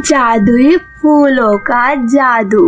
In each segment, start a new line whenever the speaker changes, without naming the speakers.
जादुई फूलों का जादू।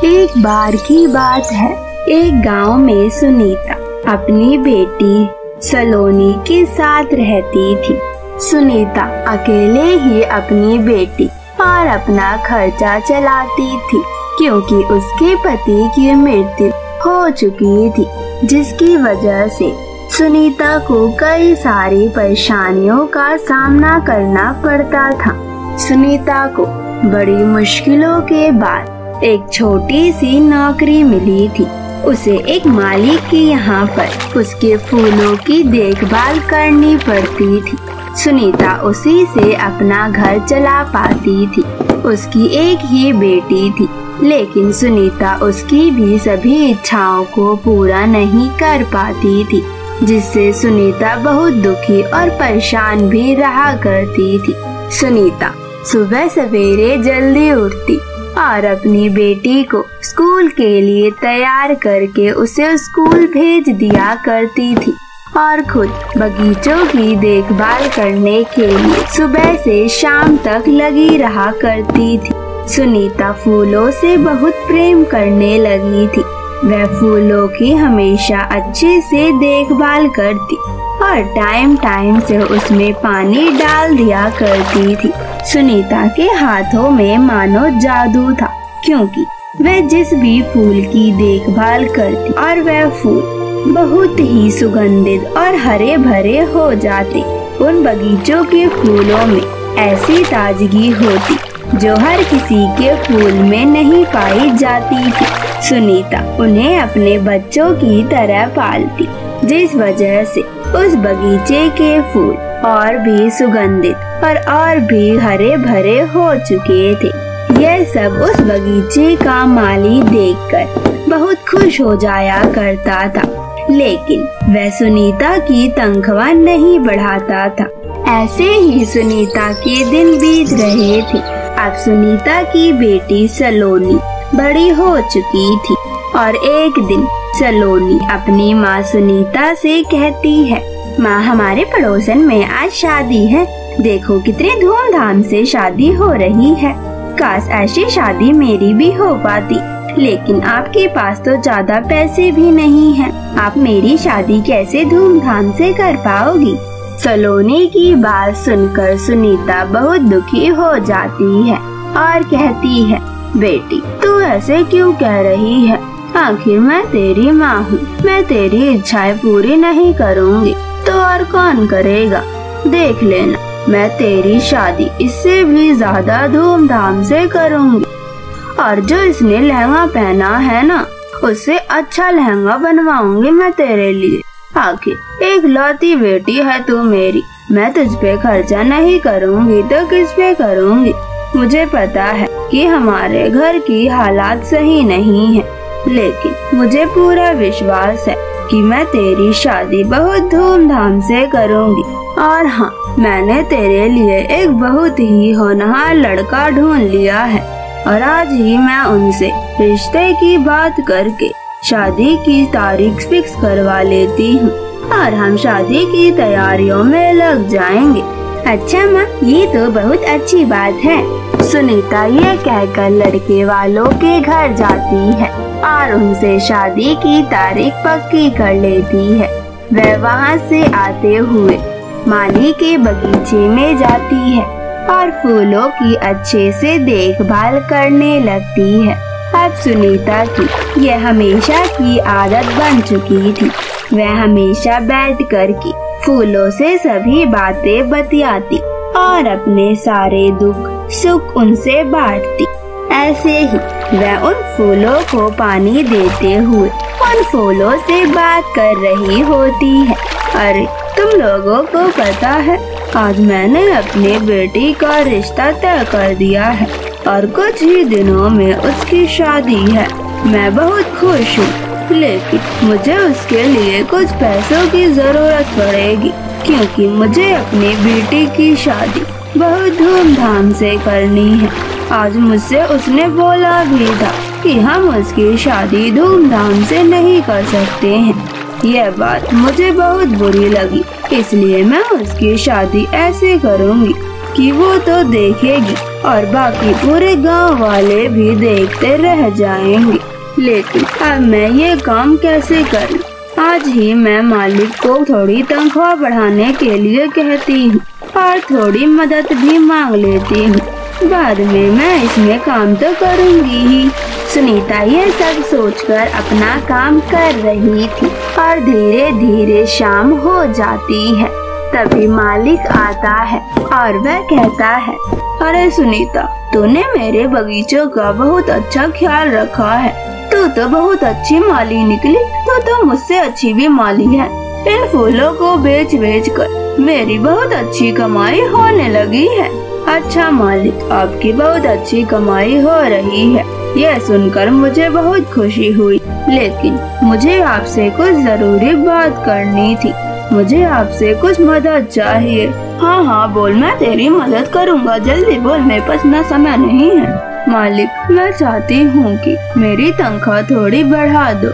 एक बार की बात है, एक गांव में सुनीता अपनी बेटी सलोनी के साथ रहती थी। सुनीता अकेले ही अपनी बेटी और अपना खर्चा चलाती थी, क्योंकि उसके पति की मृत्यु हो चुकी थी, जिसकी वजह से सुनीता को कई सारी परेशानियों का सामना करना पड़ता था। सुनीता को बड़ी मुश्किलों के बाद एक छोटी सी नौकरी मिली थी। उसे एक माली के यहाँ पर उसके फूलों की देखभाल करनी पड़ती थी। सुनीता उसी से अपना घर चला पाती थी। उसकी एक ही बेटी थी, लेकिन सुनीता उसकी भी सभी इच्छाओं को पूरा नहीं कर पाती थी, जिससे सुनीता बहुत दुखी और परेशान भी रहा करती थी। सुनीता सुबह सवेरे जल्दी उठती और अपनी बेटी को स्कूल के लिए तैयार करके उसे स्कूल भेज दिया करती थी और खुद बगीचों की देखभाल करने के लिए सुबह से शाम तक लगी रहा करती थी। सुनीता फूलों से बहुत प्रेम करने लगी थी। वह फूलों की हमेशा अच्छे से देखभाल करती और टाइम टाइम से उसमें पानी डाल दिया करती थी। सुनीता के हाथों में मानो जादू था, क्योंकि वह जिस भी फूल की देखभाल करती और वह फूल बहुत ही सुगंधित और हरे भरे हो जाते। उन बगीचों के फूलों में ऐसी ताजगी होती जो हर किसी के फूल में नहीं पाई जाती थी। सुनीता उन्हें अपने बच्चों की तरह पालती, जिस वजह से उस बगीचे के फूल और भी सुगंधित और भी हरे भरे हो चुके थे। यह सब उस बगीचे का माली देखकर बहुत खुश हो जाया करता था, लेकिन वह सुनीता की तनख्वाह नहीं बढ़ाता था। ऐसे ही सुनीता के दिन बीत रहे थे। अब सुनीता की बेटी सलोनी बड़ी हो चुकी थी और एक दिन सलोनी अपनी माँ सुनीता से कहती है, माँ, हमारे पड़ोसन में आज शादी है। देखो कितने धूमधाम से शादी हो रही है। काश ऐसी शादी मेरी भी हो पाती, लेकिन आपके पास तो ज्यादा पैसे भी नहीं हैं। आप मेरी शादी कैसे धूमधाम से कर पाओगी? सलोनी की बात सुनकर सुनीता बहुत दुखी हो जाती है और कहती है, बेटी तू ऐसे क्यों कह रही है? आखिर मैं तेरी माँ हूँ। मैं तेरी इच्छाएं पूरी नहीं करूँगी तो और कौन करेगा? देख लेना, मैं तेरी शादी इससे भी ज्यादा धूमधाम से करूँगी और जो इसने लहंगा पहना है ना, उससे अच्छा लहंगा बनवाऊंगी मैं तेरे लिए। आखिर एक लौती बेटी है तू मेरी। मैं तुझ पे खर्चा नहीं करूँगी तो किस पे करूँगी? मुझे पता है कि हमारे घर की हालात सही नहीं है, लेकिन मुझे पूरा विश्वास है कि मैं तेरी शादी बहुत धूमधाम से करूँगी। और हाँ, मैंने तेरे लिए एक बहुत ही होनहार लड़का ढूंढ लिया है और आज ही मैं उनसे रिश्ते की बात करके शादी की तारीख फिक्स करवा लेती हूँ और हम शादी की तैयारियों में लग जाएंगे। अच्छा माँ, ये तो बहुत अच्छी बात है। सुनीता ये कहकर लड़के वालों के घर जाती है और उनसे शादी की तारीख पक्की कर लेती है। वह वहाँ से आते हुए माली के बगीचे में जाती है और फूलों की अच्छे से देखभाल करने लगती है। अब सुनीता की यह हमेशा की आदत बन चुकी थी। वह हमेशा बैठ कर के फूलों से सभी बातें बतियाती और अपने सारे दुख सुख उनसे बांटती। ऐसे ही वह उन फूलों को पानी देते हुए उन फूलों से बात कर रही होती है। अरे तुम लोगों को पता है, आज मैंने अपनी बेटी का रिश्ता तय कर दिया है और कुछ ही दिनों में उसकी शादी है। मैं बहुत खुश हूँ, लेकिन मुझे उसके लिए कुछ पैसों की जरूरत पड़ेगी, क्योंकि मुझे अपनी बेटी की शादी बहुत धूमधाम से करनी है। आज मुझसे उसने बोला भी था कि हम उसकी शादी धूमधाम से नहीं कर सकते हैं। यह बात मुझे बहुत बुरी लगी, इसलिए मैं उसकी शादी ऐसे करूँगी कि वो तो देखेगी और बाकी पूरे गांव वाले भी देखते रह जाएंगे। लेकिन अब मैं ये काम कैसे करूं? आज ही मैं मालिक को थोड़ी तनख्वाह बढ़ाने के लिए कहती हूँ और थोड़ी मदद भी मांग लेती हूँ। बाद में मैं इसमें काम तो करूँगी ही। सुनीता ये सब सोचकर अपना काम कर रही थी और धीरे धीरे शाम हो जाती है। तभी मालिक आता है और वह कहता है, अरे सुनीता, तूने मेरे बगीचों का बहुत अच्छा ख्याल रखा है। तू तो बहुत अच्छी माली निकली। तो मुझसे अच्छी भी माली है। इन फूलों को बेच बेच कर मेरी बहुत अच्छी कमाई होने लगी है। अच्छा मालिक, आपकी बहुत अच्छी कमाई हो रही है, यह सुनकर मुझे बहुत खुशी हुई। लेकिन मुझे आपसे कुछ जरूरी बात करनी थी। मुझे आपसे कुछ मदद चाहिए। हाँ बोल, मैं तेरी मदद करूँगा। जल्दी बोल, मेरे पास ना समय नहीं है। मालिक, मैं चाहती हूँ कि मेरी तनख्वाह थोड़ी बढ़ा दो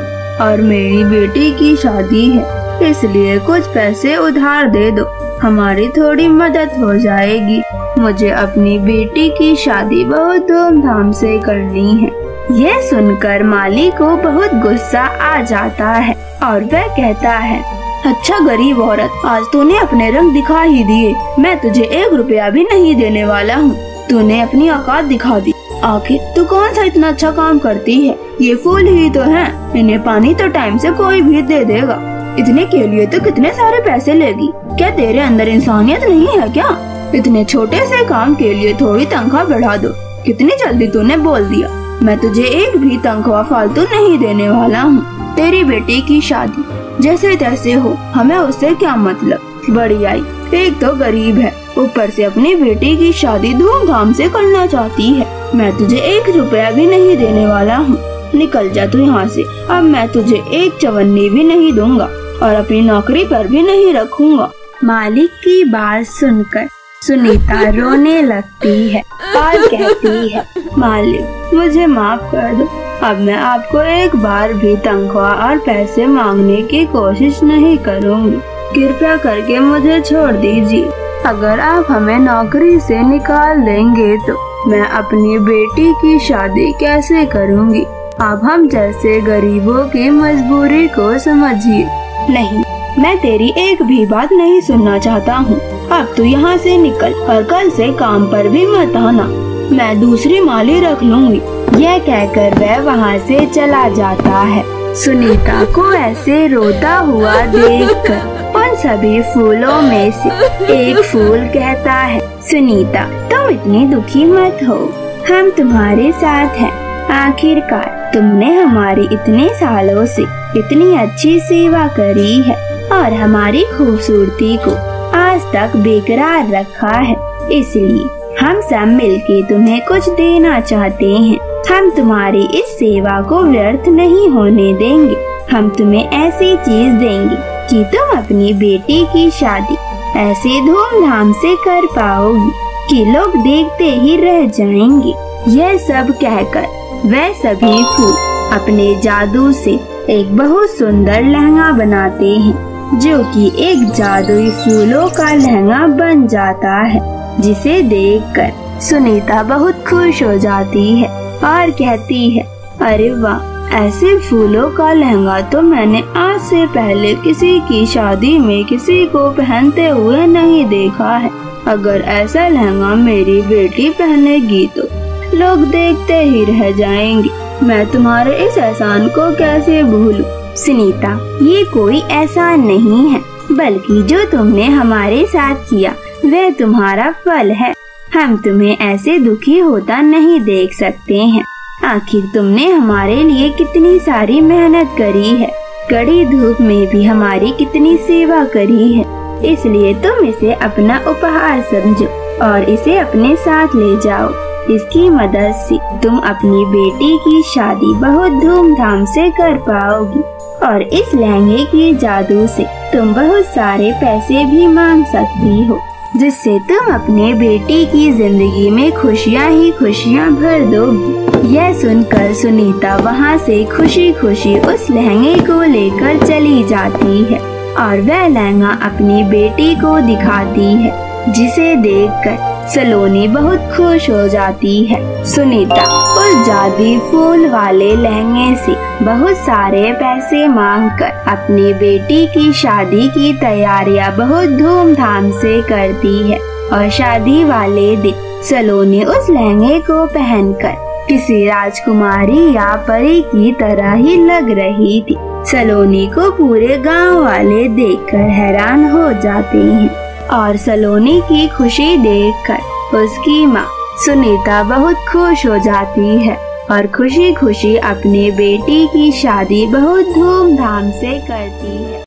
और मेरी बेटी की शादी है, इसलिए कुछ पैसे उधार दे दो। हमारी थोड़ी मदद हो जाएगी। मुझे अपनी बेटी की शादी बहुत धूमधाम से करनी है। यह सुनकर माली को बहुत गुस्सा आ जाता है और वह कहता है, अच्छा गरीब औरत, आज तूने अपने रंग दिखा ही दिए। मैं तुझे 1 रुपया भी नहीं देने वाला हूँ। तूने अपनी औकात दिखा दी। आखिर तू कौन सा इतना अच्छा काम करती है? ये फूल ही तो हैं, इन्हें पानी तो टाइम से कोई भी दे देगा। इतने के लिए तो कितने सारे पैसे लेगी। क्या तेरे अंदर इंसानियत नहीं है क्या? इतने छोटे से काम के लिए थोड़ी तनख्वाह बढ़ा दो। कितनी जल्दी तूने बोल दिया। मैं तुझे 1 भी तनख्वाह फालतू नहीं देने वाला हूँ। तेरी बेटी की शादी जैसे तैसे हो, हमें उससे क्या मतलब। बड़ी आई एक तो गरीब है, ऊपर से अपनी बेटी की शादी धूमधाम से करना चाहती है। मैं तुझे 1 रुपया भी नहीं देने वाला हूँ। निकल जा तू यहाँ से। अब मैं तुझे 1 चवन्नी भी नहीं दूंगा और अपनी नौकरी पर भी नहीं रखूंगा। मालिक की बात सुनकर सुनीता रोने लगती है और कहती है, मालिक मुझे माफ कर दो। अब मैं आपको 1 बार भी तनख्वाह और पैसे मांगने की कोशिश नहीं करूँगी। कृपया करके मुझे छोड़ दीजिए। अगर आप हमें नौकरी से निकाल देंगे तो मैं अपनी बेटी की शादी कैसे करूँगी? आप हम जैसे गरीबों की मजबूरी को समझिए। नहीं, मैं तेरी एक भी बात नहीं सुनना चाहता हूँ। अब तू यहाँ से निकल और कल से काम पर भी मत आना। मैं दूसरी माली रख लूँगी। यह कहकर वह वहाँ से चला जाता है। सुनीता को ऐसे रोता हुआ देखकर उन सभी फूलों में से एक फूल कहता है, सुनीता तुम इतनी दुखी मत हो, हम तुम्हारे साथ हैं। आखिरकार तुमने हमारी इतने सालों से इतनी अच्छी सेवा करी है और हमारी खूबसूरती को आज तक बेकरार रखा है। इसलिए हम सब मिलके तुम्हें कुछ देना चाहते हैं। हम तुम्हारी इस सेवा को व्यर्थ नहीं होने देंगे। हम तुम्हें ऐसी चीज देंगे कि तुम अपनी बेटी की शादी ऐसे धूमधाम से कर पाओगी कि लोग देखते ही रह जाएंगे। यह सब कहकर वह सभी फूल अपने जादू से एक बहुत सुंदर लहंगा बनाते हैं, जो कि एक जादुई फूलों का लहंगा बन जाता है, जिसे देखकर सुनीता बहुत खुश हो जाती है और कहती है, अरे वाह, ऐसे फूलों का लहंगा तो मैंने आज से पहले किसी की शादी में किसी को पहनते हुए नहीं देखा है। अगर ऐसा लहंगा मेरी बेटी पहनेगी तो लोग देखते ही रह जाएंगे। मैं तुम्हारे इस एहसान को कैसे भूलूं? सुनीता, ये कोई एहसान नहीं है, बल्कि जो तुमने हमारे साथ किया वह तुम्हारा फल है। हम तुम्हें ऐसे दुखी होता नहीं देख सकते हैं। आखिर तुमने हमारे लिए कितनी सारी मेहनत करी है, कड़ी धूप में भी हमारी कितनी सेवा करी है। इसलिए तुम इसे अपना उपहार समझो और इसे अपने साथ ले जाओ। इसकी मदद से तुम अपनी बेटी की शादी बहुत धूमधाम से कर पाओगी और इस लहंगे के जादू से तुम बहुत सारे पैसे भी मांग सकती हो, जिससे तुम अपने बेटी की जिंदगी में खुशियाँ ही खुशियाँ भर दोगी। यह सुनकर सुनीता वहाँ से खुशी खुशी उस लहंगे को लेकर चली जाती है और वह लहंगा अपनी बेटी को दिखाती है, जिसे देखकर सलोनी बहुत खुश हो जाती है। सुनीता उस जादुई फूल वाले लहंगे से बहुत सारे पैसे मांगकर अपनी बेटी की शादी की तैयारियां बहुत धूमधाम से करती है। और शादी वाले दिन सलोनी उस लहंगे को पहनकर किसी राजकुमारी या परी की तरह ही लग रही थी। सलोनी को पूरे गांव वाले देखकर हैरान हो जाते हैं और सलोनी की खुशी देखकर उसकी माँ सुनीता बहुत खुश हो जाती है और खुशी खुशी अपने बेटी की शादी बहुत धूमधाम से करती है।